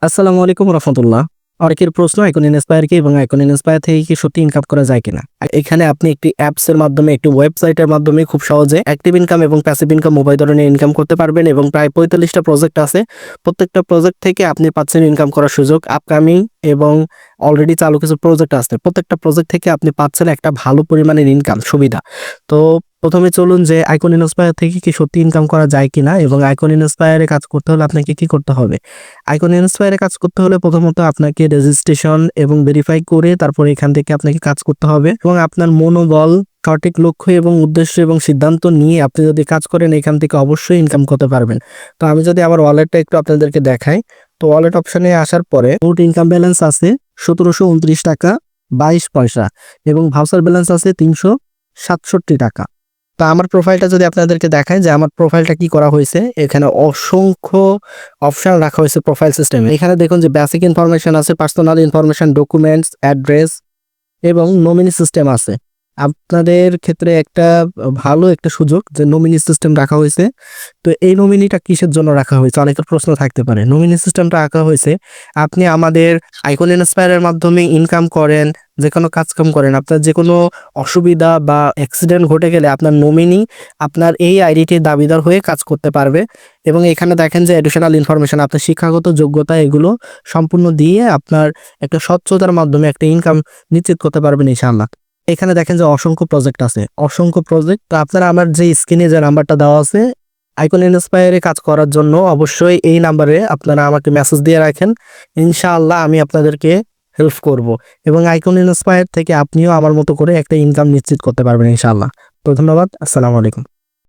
আসসালামু আলাইকুম রহমতুল্লাহ। অনেকের প্রশ্ন আইকন ইন্সপায়ার কি এবং আইকন ইন্সপায়ার থেকে কি সত্যি ইনকাম করা যায় কিনা। এখানে আপনি একটি অ্যাপস এর মাধ্যমে, একটি ওয়েবসাইটের মাধ্যমে খুব সহজে অ্যাক্টিভ ইনকাম এবং প্যাসিভ ইনকাম উভয় ধরনের ইনকাম করতে পারবেন এবং প্রায় 45টা প্রজেক্ট আছে। প্রত্যেকটা প্রজেক্ট থেকে আপনি পাচ্ছেন ইনকাম করার সুযোগ। আপকামিং এবং অলরেডি চালু কিছু প্রজেক্ট আছে, প্রত্যেকটা প্রজেক্ট থেকে আপনি পাচ্ছেন একটা ভালো পরিমাণের ইনকাম সুবিধা। তো প্রথমে চলুন যে আইকন ইন্সপায়ার থেকে কি সত্যি ইনকাম করা যায় কিনা এবং আইকন ইন্সপায়ারে কাজ করতে হলে আপনাকে কি করতে হবে। আইকন ইন্সপায়ারে কাজ করতে হলে প্রথমত আপনাকে রেজিস্ট্রেশন এবং ভেরিফাই করে তারপরে এখান থেকে আপনাকে কাজ করতে হবে এবং আপনার মনোবল, সঠিক লক্ষ্য এবং উদ্দেশ্য এবং সিদ্ধান্ত নিয়ে আপনি যদি কাজ করেন এখান থেকে অবশ্যই ইনকাম করতে পারবেন। তো আমি যদি আমার ওয়ালেটটা একটু আপনাদেরকে দেখাই, তো ওয়ালেট অপশনে আসার পরে মোট ইনকাম ব্যালেন্স আছে 1729 টাকা 22 পয়সা এবং ভাউচার ব্যালেন্স আছে 367 টাকা। তো আমার প্রোফাইলটা যদি আপনাদেরকে দেখায় যে আমার প্রোফাইলটা কি করা হয়েছে, এখানে অসংখ্য অপশন রাখা হয়েছে প্রোফাইল সিস্টেমে। এখানে দেখুন যে বেসিক ইনফরমেশন আছে, পার্সোনাল ইনফরমেশন, ডকুমেন্টস, অ্যাড্রেস এবং নমিনি সিস্টেম আছে। আপনাদের ক্ষেত্রে একটা ভালো একটা সুযোগ যে নমিনি সিস্টেম রাখা হয়েছে। তো এই নমিনিটা কিসের জন্য রাখা হয়েছে অনেকের প্রশ্ন থাকতে পারে। নমিনি সিস্টেমটা রাখা হয়েছে, আপনি আমাদের আইকন ইন্সপায়ারের মাধ্যমে ইনকাম করেন, যে কোনো কাজকাম করেন, আপনার যে কোনো অসুবিধা বা অ্যাক্সিডেন্ট ঘটে গেলে আপনার নমিনি আপনার এই আইডিটির দাবিদার হয়ে কাজ করতে পারবে। এবং এখানে দেখেন যে এডিশনাল ইনফরমেশন, আপনার শিক্ষাগত যোগ্যতা এগুলো সম্পূর্ণ দিয়ে আপনার একটা স্বচ্ছতার মাধ্যমে একটা ইনকাম নিশ্চিত করতে পারবেন ইনশাআল্লাহ। এখানে দেখেন যে অসংখ্য প্রজেক্ট আছে, অসংখ্য প্রজেক্ট। তো আপনারা আমার যে স্ক্রিনে যে নাম্বারটা দেওয়া আছে আইকন ইন্সপায়ারে কাজ করার জন্য অবশ্যই এই নাম্বারে আপনারা আমাকে মেসেজ দিয়ে রাখেন। ইনশাআল্লাহ আমি আপনাদেরকে হেল্প করব এবং আইকন ইন্সপায়ার থেকে আপনিও আমার মতো করে একটা ইনকাম নিশ্চিত করতে পারবেন ইনশাআল্লাহ। তো ধন্যবাদ, আসসালামু আলাইকুম।